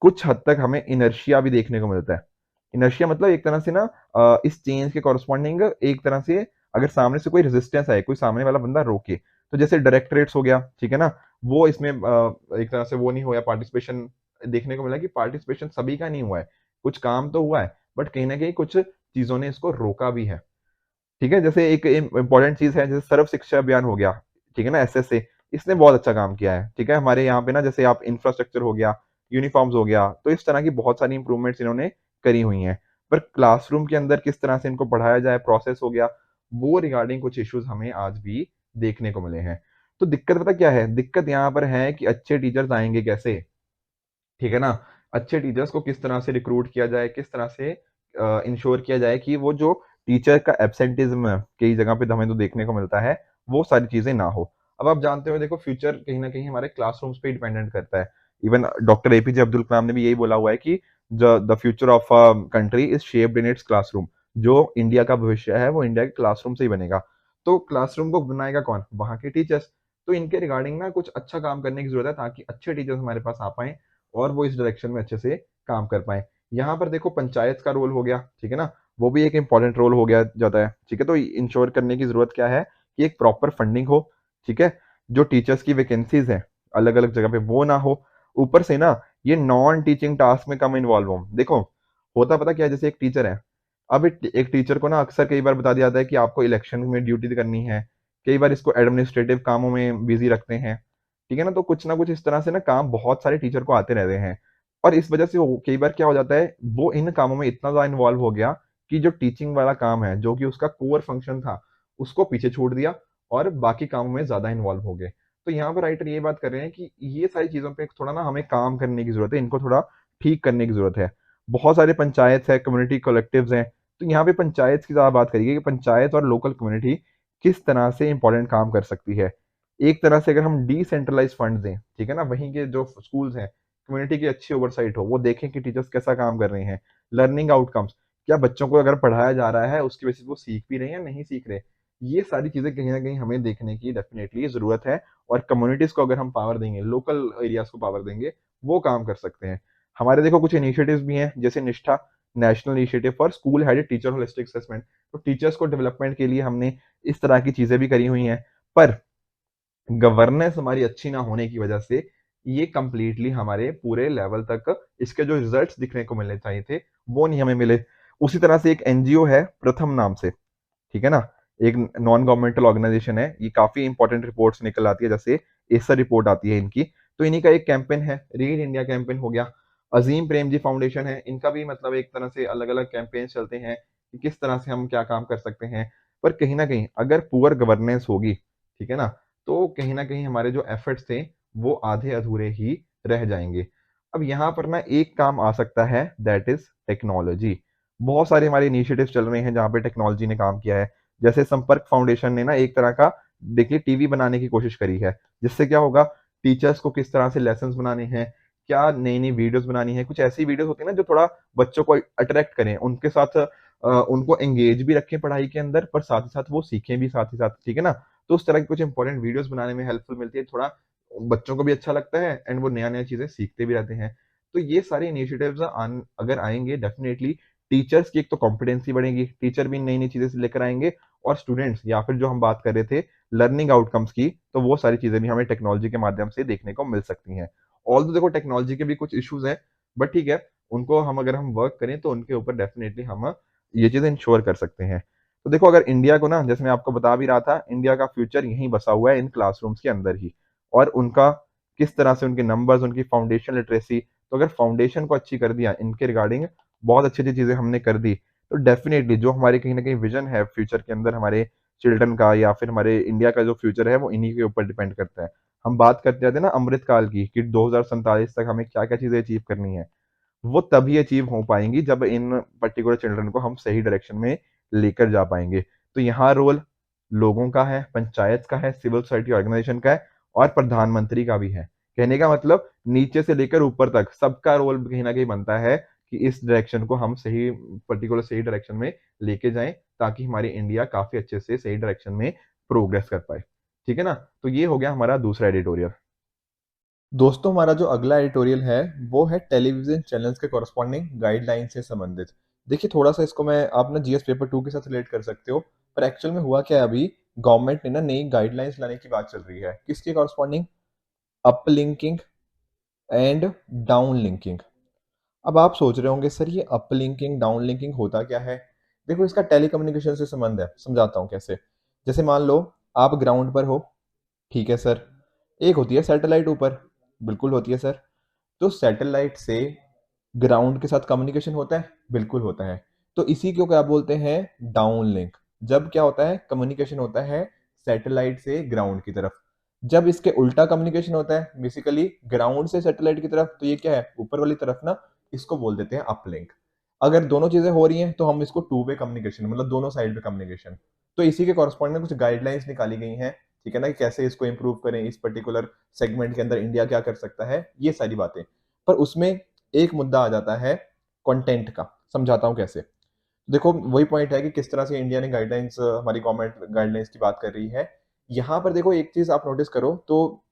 कुछ हद तक हमें इनर्शिया भी देखने को मिलता है। इनर्शिया मतलब एक तरह से ना इस चेंज के कॉरस्पॉन्डिंग एक तरह से, अगर सामने से कोई रेजिस्टेंस आए, कोई सामने वाला बंदा रोके, तो जैसे डायरेक्टरेट्स हो गया, ठीक है ना, वो इसमें एक तरह से वो नहीं हुआ, पार्टिसिपेशन देखने को मिला कि पार्टिसिपेशन सभी का नहीं हुआ है। कुछ काम तो हुआ है, बट कहीं ना कहीं कुछ चीजों ने इसको रोका भी है। ठीक है, जैसे एक इंपॉर्टेंट चीज है, जैसे सर्व शिक्षा अभियान हो गया, ठीक है ना, SSA, इसने बहुत अच्छा काम किया है। ठीक है, हमारे यहाँ पे ना जैसे आप इंफ्रास्ट्रक्चर हो गया, यूनिफॉर्म्स हो गया, तो इस तरह की बहुत सारी इंप्रूवमेंट्स इन्होंने करी हुई हैं। पर क्लासरूम के अंदर किस तरह से इनको पढ़ाया जाए, प्रोसेस हो गया, वो रिगार्डिंग कुछ इश्यूज हमें आज भी देखने को मिले हैं। तो दिक्कत पता क्या है? दिक्कत यहाँ पर है कि अच्छे टीचर्स आएंगे कैसे? ठीक है ना, अच्छे टीचर्स को किस तरह से रिक्रूट किया जाए, किस तरह से इंश्योर किया जाए कि वो जो टीचर का एब्सेंटिज्म कई जगह पे हमें तो देखने को मिलता है, वो सारी चीजें ना हो। अब आप जानते हो देखो, फ्यूचर कहीं ना कहीं हमारे क्लासरूम्स पे डिपेंडेंट करता है। Even doctor APJ Abdul Kalam ने भी यही बोला हुआ है कि the future of country is shaped in its classroom. जो इंडिया का भविष्य है वो इंडिया के क्लासरूम से ही बनेगा। तो क्लासरूम को बनाएगा कौन? वहाँ के टीचर्स। तो इनके रिगार्डिंग ना कुछ अच्छा काम करने की जरूरत है, ताकि अच्छे टीचर्स हमारे पास आ पाए और वो इस डायरेक्शन में अच्छे से काम कर पाए। यहाँ पर देखो पंचायत का रोल हो गया, ठीक है ना, वो भी एक इंपॉर्टेंट रोल हो गया जाता है। ठीक है, तो इंश्योर करने की जरूरत क्या है कि एक प्रॉपर फंडिंग हो। ठीक है, जो टीचर्स की वैकेंसीज हैं अलग अलग जगह पे, वो ना हो। ऊपर से ना ये नॉन टीचिंग टास्क में कम इन्वॉल्व हो। देखो होता पता क्या है, जैसे एक टीचर है, अब एक टीचर को ना अक्सर कई बार बता दिया जाता है कि आपको इलेक्शन में ड्यूटी करनी है। कई बार इसको एडमिनिस्ट्रेटिव कामों में बिजी रखते हैं। ठीक है ना कुछ इस तरह से ना काम बहुत सारे टीचर को आते रहते हैं। और इस वजह से कई बार क्या हो जाता है, वो इन कामों में इतना ज्यादा इन्वॉल्व हो गया कि जो टीचिंग वाला काम है, जो कि उसका कोर फंक्शन था, उसको पीछे छोड़ दिया और बाकी कामों में ज्यादा इन्वॉल्व हो गए। तो यहाँ पर राइटर ये बात कर रहे हैं कि ये सारी चीजों पे थोड़ा ना हमें काम करने की जरूरत है, इनको थोड़ा ठीक करने की जरूरत है। बहुत सारे पंचायत है, कम्युनिटी कलेक्टिव्स हैं। तो यहाँ पे पंचायत की ज्यादा बात करिए कि पंचायत और लोकल कम्युनिटी किस तरह से इंपॉर्टेंट काम कर सकती है। एक तरह से अगर हम डिसेंट्रलाइज फंड दें, ठीक है ना, वहीं के जो स्कूल्स हैं, कम्युनिटी की अच्छी ओवरसाइट हो, वो देखें कि टीचर्स कैसा काम कर रहे हैं। लर्निंग आउटकम्स, क्या बच्चों को अगर पढ़ाया जा रहा है उसकी बेसिस वो सीख भी रहे हैं या नहीं सीख रहे, ये सारी चीजें कहीं ना कहीं हमें देखने की डेफिनेटली जरूरत है। और कम्युनिटीज को अगर हम पावर देंगे, लोकल एरियाज को पावर देंगे, वो काम कर सकते हैं। हमारे देखो कुछ इनिशिएटिव्स भी हैं, जैसे निष्ठा, national initiative for school headed teacher holistic assessment. तो टीचर्स को डेवलपमेंट के लिए हमने इस तरह की चीजें भी करी हुई हैं। पर गवर्नेंस हमारी अच्छी ना होने की वजह से ये कंप्लीटली हमारे पूरे लेवल तक इसके जो रिजल्ट्स दिखने को मिलने चाहिए थे, वो नहीं हमें मिले। उसी तरह से एक NGO है प्रथम नाम से, ठीक है ना, एक नॉन गवर्नमेंटल ऑर्गेनाइजेशन है, ये काफी इंपॉर्टेंट रिपोर्ट्स निकल आती है, जैसे एसर रिपोर्ट आती है इनकी। तो इन्हीं का एक कैंपेन है, रीड इंडिया कैंपेन हो गया। अजीम प्रेमजी फाउंडेशन है, इनका भी मतलब एक तरह से अलग अलग कैंपेन चलते हैं कि किस तरह से हम क्या काम कर सकते हैं। पर कहीं ना कहीं अगर पुअर गवर्नेंस होगी, ठीक है ना, तो कहीं ना कहीं हमारे जो एफर्ट्स थे वो आधे अधूरे ही रह जाएंगे। अब यहाँ पर ना एक काम आ सकता है, दैट इज टेक्नोलॉजी। बहुत सारे हमारे इनिशिएटिव्स चल रहे हैं जहाँ पे टेक्नोलॉजी ने काम किया है। जैसे संपर्क फाउंडेशन ने ना एक तरह का, देखिए, टीवी बनाने की कोशिश करी है, जिससे क्या होगा, टीचर्स को किस तरह से लेसन बनाने हैं, क्या नई नई वीडियोस बनानी है, कुछ ऐसी वीडियोस होती है ना जो थोड़ा बच्चों को अट्रैक्ट करें, उनके साथ उनको एंगेज भी रखें पढ़ाई के अंदर, पर साथ ही साथ वो सीखें भी साथ ही साथ, ठीक है ना। तो उस तरह की कुछ इंपॉर्टेंट वीडियोस बनाने में हेल्पफुल मिलती है, थोड़ा बच्चों को भी अच्छा लगता है एंड वो नया नया चीजें सीखते भी रहते हैं। तो ये सारे इनिशिएटिव्स अगर आएंगे, डेफिनेटली टीचर्स की एक तो कॉम्पिटेंसी बढ़ेगी, टीचर भी नई नई चीजें लेकर आएंगे, और स्टूडेंट्स या फिर जो हम बात कर रहे थे लर्निंग आउटकम्स की, तो वो सारी चीजें भी हमें टेक्नोलॉजी के माध्यम से देखने को मिल सकती हैं। ऑल तो देखो टेक्नोलॉजी के भी कुछ इश्यूज हैं, बट ठीक है, उनको हम अगर हम वर्क करें तो उनके ऊपर डेफिनेटली हम ये चीजें इंश्योर कर सकते हैं। तो देखो, अगर इंडिया को ना, जैसे मैं आपको बता भी रहा था, इंडिया का फ्यूचर यहीं बसा हुआ है इन क्लासरूम्स के अंदर ही, और उनका किस तरह से उनके नंबर्स, उनकी फाउंडेशन लिटरेसी, तो अगर फाउंडेशन को अच्छी कर दिया इनके रिगार्डिंग, बहुत अच्छी अच्छी चीजें हमने कर दी, तो डेफिनेटली जो हमारे कहीं ना कहीं विजन है फ्यूचर के अंदर हमारे चिल्ड्रन का, या फिर हमारे इंडिया का जो फ्यूचर है, वो इन्हीं के ऊपर डिपेंड करता है। हम बात करते रहते हैं ना अमृत काल की, कि 2047 तक हमें क्या क्या चीजें अचीव करनी है, वो तभी अचीव हो पाएंगी जब इन पर्टिकुलर चिल्ड्रन को हम सही डायरेक्शन में लेकर जा पाएंगे। तो यहाँ रोल लोगों का है, पंचायत का है, सिविल सोसाइटी ऑर्गेनाइजेशन का है, और प्रधानमंत्री का भी है। कहने का मतलब नीचे से लेकर ऊपर तक सबका रोल कहीं ना कहीं बनता है कि इस डायरेक्शन को हम सही, पर्टिकुलर सही डायरेक्शन में लेके जाएं, ताकि हमारी इंडिया काफी अच्छे से सही डायरेक्शन में प्रोग्रेस कर पाए। ठीक है ना। तो ये हो गया हमारा दूसरा एडिटोरियल। दोस्तों, हमारा जो अगला एडिटोरियल है वो है टेलीविजन चैनल्स के कॉरस्पॉन्डिंग गाइडलाइन से संबंधित। देखिए, थोड़ा सा इसको मैं, आप ना जीएस पेपर 2 के साथ रिलेट कर सकते हो, पर एक्चुअल में हुआ क्या है, अभी गवर्नमेंट ने ना नई गाइडलाइंस लाने की बात चल रही है। किसके corresponding? Up linking and down linking. अब आप सोच रहे होंगे, सर ये अप लिंकिंग डाउन लिंकिंग होता क्या है? देखो, इसका टेलीकम्युनिकेशन से संबंध है, समझाता हूँ कैसे। जैसे मान लो आप ग्राउंड पर हो, ठीक है सर, एक होती है सैटेलाइट ऊपर, बिल्कुल होती है सर। तो सैटेलाइट से ग्राउंड के साथ कम्युनिकेशन होता है, बिल्कुल होता है। तो इसी को क्या बोलते हैं? Down link. जब क्या होता है, कम्युनिकेशन होता है सैटेलाइट से ग्राउंड की तरफ। जब इसके उल्टा कम्युनिकेशन होता है, बेसिकली ग्राउंड से सैटेलाइट की तरफ, तो ये क्या है, ऊपर वाली तरफ ना, इसको बोल देते हैं अपलिंक। अगर दोनों चीजें हो रही हैं तो हम इसको टू वे कम्युनिकेशन, मतलब दोनों साइड पे कम्युनिकेशन। तो इसी के कॉरस्पॉन्डिंग कुछ गाइडलाइंस निकाली गई हैं, ठीक है ना, कि कैसे इसको इंप्रूव करें, इस पर्टिकुलर सेगमेंट के अंदर इंडिया क्या कर सकता है, ये सारी बातें। पर उसमें एक मुद्दा आ जाता है कंटेंट का, समझाता हूं कैसे। देखो, वही पॉइंट है कि किस तरह से इंडिया ने गाइडलाइंस, हमारी गवर्नमेंट गाइडलाइंस की बात कर रही है। यहां पर देखो एक चीज आप नोटिस करो तो,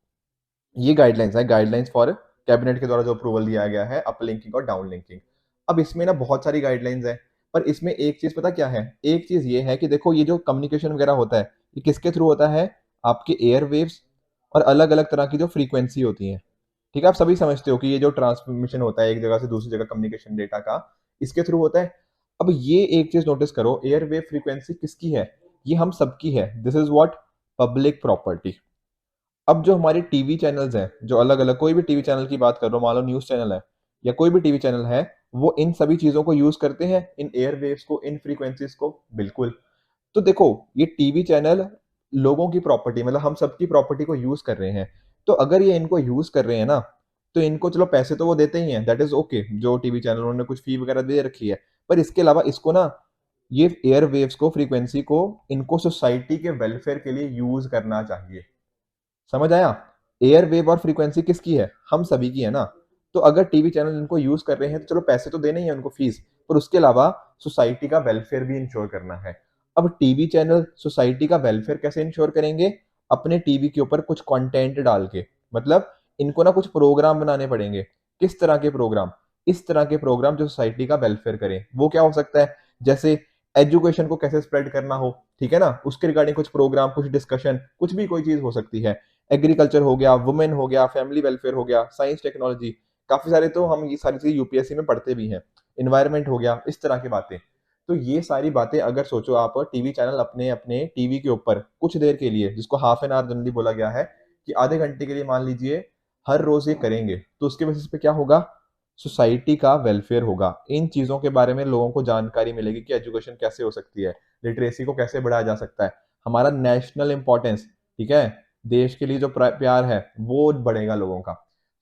ये गाइडलाइंस है, गाइडलाइंस फॉर कैबिनेट के द्वारा जो अप्रूवल दिया गया है, अप लिंकिंग और डाउन लिंकिंग। अब इसमें ना बहुत सारी गाइडलाइंस है, पर इसमें एक चीज पता क्या है, एक चीज ये है कि देखो, ये जो कम्युनिकेशन वगैरह होता है, ये किसके थ्रू होता है? आपके एयर वेव्स और अलग अलग तरह की जो फ्रीक्वेंसी होती है। ठीक है, आप सभी समझते हो कि ये जो ट्रांसमिशन होता है एक जगह से दूसरी जगह, कम्युनिकेशन डेटा का, इसके थ्रू होता है। अब ये एक चीज नोटिस करो, एयर वेव फ्रीक्वेंसी किसकी है? ये हम सबकी है। This is what? Public property. अब जो हमारे टीवी चैनल्स हैं, जो अलग अलग, कोई भी टीवी चैनल की बात कर लो, मान लो न्यूज चैनल है या कोई भी टीवी चैनल है, वो इन सभी चीजों को यूज करते हैं, इन एयर वेव्स को, इन फ्रीक्वेंसीज को, बिल्कुल। तो देखो, ये टीवी चैनल लोगों की प्रॉपर्टी, मतलब हम सबकी प्रॉपर्टी को यूज कर रहे हैं। तो अगर ये इनको यूज कर रहे हैं ना, तो इनको चलो पैसे तो वो देते ही हैं, दैट इज ओके, जो टीवी चैनल उन्होंने कुछ फी वगैरह दे रखी है। पर इसके अलावा इसको ना, ये एयर वेव्स को, फ्रीक्वेंसी को, इनको सोसाइटी के वेलफेयर के लिए यूज करना चाहिए। समझ आया? एयर वेव और फ्रीक्वेंसी किसकी है? हम सभी की है ना। तो अगर टीवी चैनल इनको यूज कर रहे हैं, तो चलो पैसे तो देने ही है उनको, फीस, पर उसके अलावा सोसाइटी का वेलफेयर भी इंश्योर करना है। अब टीवी चैनल सोसाइटी का वेलफेयर कैसे इंश्योर करेंगे? अपने टीवी के ऊपर कुछ कंटेंट डाल के, मतलब इनको ना कुछ प्रोग्राम बनाने पड़ेंगे। किस तरह के प्रोग्राम? इस तरह के प्रोग्राम जो सोसाइटी का वेलफेयर करें। वो क्या हो सकता है? जैसे एजुकेशन को कैसे स्प्रेड करना हो, ठीक है ना, उसके रिगार्डिंग कुछ प्रोग्राम, कुछ डिस्कशन, कुछ भी कोई चीज हो सकती है। एग्रीकल्चर हो गया, वुमेन हो गया, फैमिली वेलफेयर हो गया, साइंस टेक्नोलॉजी, काफी सारे, तो हम ये सारी चीजें यूपीएससी में पढ़ते भी हैं। इन्वायरमेंट हो गया, इस तरह की बातें। तो ये सारी बातें अगर सोचो आप, टीवी चैनल अपने अपने टीवी के ऊपर कुछ देर के लिए, जिसको हाफ एन आवर जनरली बोला गया है, कि आधे घंटे के लिए मान लीजिए हर रोज ये करेंगे, तो उसके बेसिस पे क्या होगा? सोसाइटी का वेलफेयर होगा। इन चीजों के बारे में लोगों को जानकारी मिलेगी कि एजुकेशन कैसे हो सकती है, लिटरेसी को कैसे बढ़ाया जा सकता है, हमारा नेशनल इंपॉर्टेंस, ठीक है, देश के लिए जो प्यार है वो बढ़ेगा लोगों का।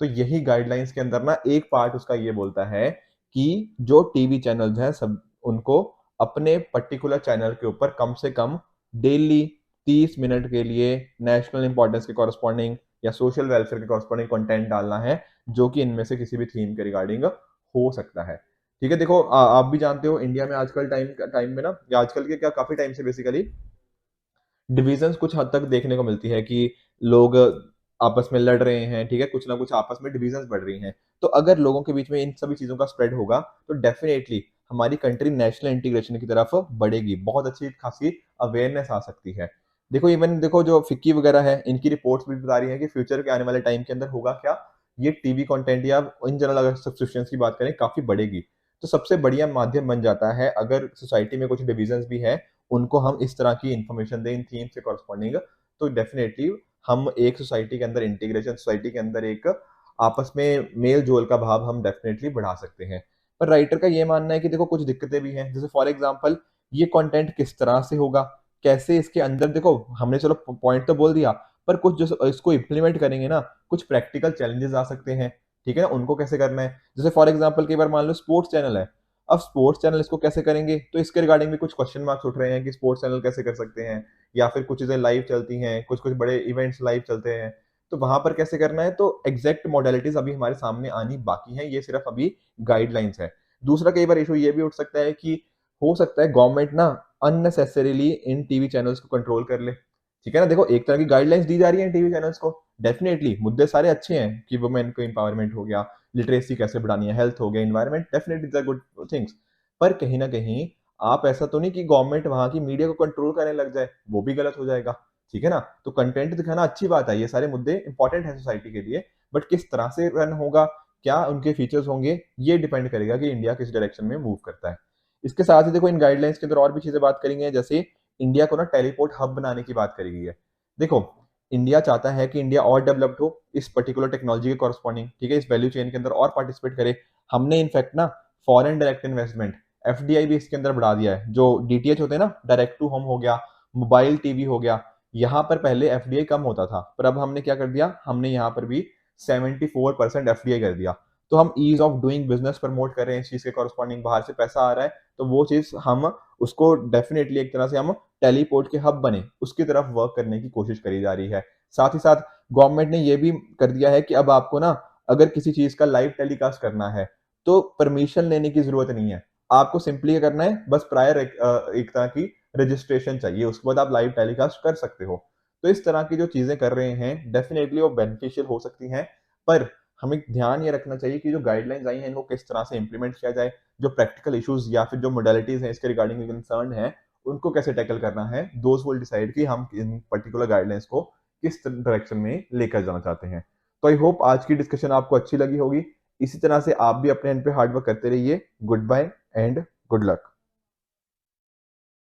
तो यही गाइडलाइंस के अंदर ना एक पार्ट उसका ये बोलता है कि जो टीवी चैनल्स हैं सब उनको अपने पर्टिकुलर चैनल के ऊपर कम से कम डेली 30 मिनट के लिए नेशनल इंपॉर्टेंस के कॉरस्पॉन्डिंग या सोशल वेलफेयर के कॉरस्पॉन्डिंग कंटेंट डालना है, जो कि इनमें से किसी भी थीम के रिगार्डिंग हो सकता है। ठीक है, देखो आप भी जानते हो इंडिया में आजकल टाइम में ना, या आजकल के क्या काफी टाइम से बेसिकली डिविजन्स कुछ हद तक देखने को मिलती है कि लोग आपस में लड़ रहे हैं, ठीक है, कुछ ना कुछ आपस में डिविजन्स बढ़ रही हैं। तो अगर लोगों के बीच में इन सभी चीजों का स्प्रेड होगा तो डेफिनेटली हमारी कंट्री नेशनल इंटीग्रेशन की तरफ बढ़ेगी, बहुत अच्छी खासी अवेयरनेस आ सकती है। देखो इवन देखो जो फिक्की वगैरह है, इनकी रिपोर्ट्स भी बता रही है कि फ्यूचर के आने वाले टाइम के अंदर होगा क्या, ये टीवी कंटेंट या इन जनरल अगर सब्सक्रिप्शन की बात करें काफी बढ़ेगी। तो सबसे बढ़िया माध्यम बन जाता है अगर सोसाइटी में कुछ डिविजन्स भी है, उनको हम इस तरह की इंफॉर्मेशन दें इन थीम से कॉरस्पॉन्डिंग, तो डेफिनेटली हम एक सोसाइटी के अंदर इंटीग्रेशन, सोसाइटी के अंदर एक आपस में मेल जोल का भाव हम डेफिनेटली बढ़ा सकते हैं। पर राइटर का ये मानना है कि देखो कुछ दिक्कतें भी हैं, जैसे फॉर एग्जांपल ये कंटेंट किस तरह से होगा, कैसे इसके अंदर, देखो हमने चलो पॉइंट तो बोल दिया, पर कुछ जो इसको इम्प्लीमेंट करेंगे ना, कुछ प्रैक्टिकल चैलेंजेस आ सकते हैं, ठीक है ना, उनको कैसे करना है। जैसे फॉर एग्जांपल कई बार मान लो स्पोर्ट्स चैनल है, अब स्पोर्ट्स चैनल इसको कैसे करेंगे, तो इसके रिगार्डिंग भी कुछ क्वेश्चन मार्क्स उठ रहे हैं कि स्पोर्ट्स चैनल कैसे कर सकते हैं, या फिर कुछ चीजें लाइव चलती हैं, कुछ कुछ बड़े इवेंट्स लाइव चलते हैं, तो वहां पर कैसे करना है। तो एग्जैक्ट मॉडलिटीज अभी हमारे सामने आनी बाकी है, ये सिर्फ अभी गाइडलाइंस है। दूसरा कई बार इशू ये भी उठ सकता है कि हो सकता है गवर्नमेंट ना अननेसेसरीली इन टीवी चैनल्स को कंट्रोल कर ले, ठीक है ना। देखो एक तरह की गाइडलाइंस दी जा रही है टीवी चैनल्स को, डेफिनेटली मुद्दे सारे अच्छे हैं कि वुमेन को एम्पावरमेंट हो गया, लिटरेसी कैसे बढ़ानी है, हेल्थ हो गया, एनवायरमेंट, डेफिनेटली गुड थिंग्स। पर कहीं ना कहीं आप ऐसा तो नहीं कि गवर्नमेंट वहां की मीडिया को कंट्रोल करने लग जाए, वो भी गलत हो जाएगा, ठीक है ना। तो कंटेंट दिखाना अच्छी बात है, ये सारे मुद्दे इंपॉर्टेंट है सोसाइटी के लिए, बट किस तरह से रन होगा, क्या उनके फीचर्स होंगे, ये डिपेंड करेगा कि इंडिया किस डायरेक्शन में मूव करता है। इसके साथ ही देखो इन गाइडलाइंस के अंदर और भी चीजें बात करेंगे, जैसे इंडिया को ना टेलीपोर्ट हब बनाने की बात करी गई है। देखो इंडिया चाहता है कि इंडिया और डेवलप्ड हो इस पर्टिकुलर टेक्नोलॉजी के कॉरस्पॉन्डिंग, ठीक है, इस वैल्यू चेन के अंदर और पार्टिसिपेट करे। हमने इनफैक्ट ना फॉरेन डायरेक्ट इन्वेस्टमेंट, एफडीआई भी इसके अंदर बढ़ा दिया है। जो डीटीएच होते हैं ना, डायरेक्ट टू होम हो गया, मोबाइल टीवी हो गया, यहाँ पर पहले एफडीआई कम होता था, पर अब हमने क्या कर दिया, हमने यहाँ पर भी 74% एफडीआई कर दिया। तो हम ease of doing business promote कर रहे हैं, इस चीज के कॉरस्पॉन्डिंग बाहर से पैसा आ रहा है, तो वो चीज हम उसको डेफिनेटली एक तरह से हम टेलीपोर्ट के हब बने उसकी तरफ वर्क करने की कोशिश करी जा रही है। साथ ही साथ गवर्नमेंट ने ये भी कर दिया है कि अब आपको ना अगर किसी चीज का लाइव टेलीकास्ट करना है तो परमिशन लेने की जरूरत नहीं है, आपको सिंपली क्या करना है, बस प्रायर एक तरह की रजिस्ट्रेशन चाहिए, उसके बाद आप लाइव टेलीकास्ट कर सकते हो। तो इस तरह की जो चीजें कर रहे हैं डेफिनेटली वो बेनिफिशियल हो सकती हैं, पर हमें ध्यान ये रखना चाहिए कि जो गाइडलाइंस आई हैं इनको किस तरह से इंप्लीमेंट किया जाए, जो प्रैक्टिकल इश्यूज या फिर जो मोडालिटीज हैं इसके रिगार्डिंग कंसर्न है, उनको कैसे टैकल करना है, दोज विल डिसाइड कि हम इन पर्टिकुलर गाइडलाइंस को किस डायरेक्शन में लेकर जाना चाहते हैं। तो आई होप आज की डिस्कशन आपको अच्छी लगी होगी। इसी तरह से आप भी अपने एंड पे हार्ड वर्क करते रहिए। Goodbye and good luck.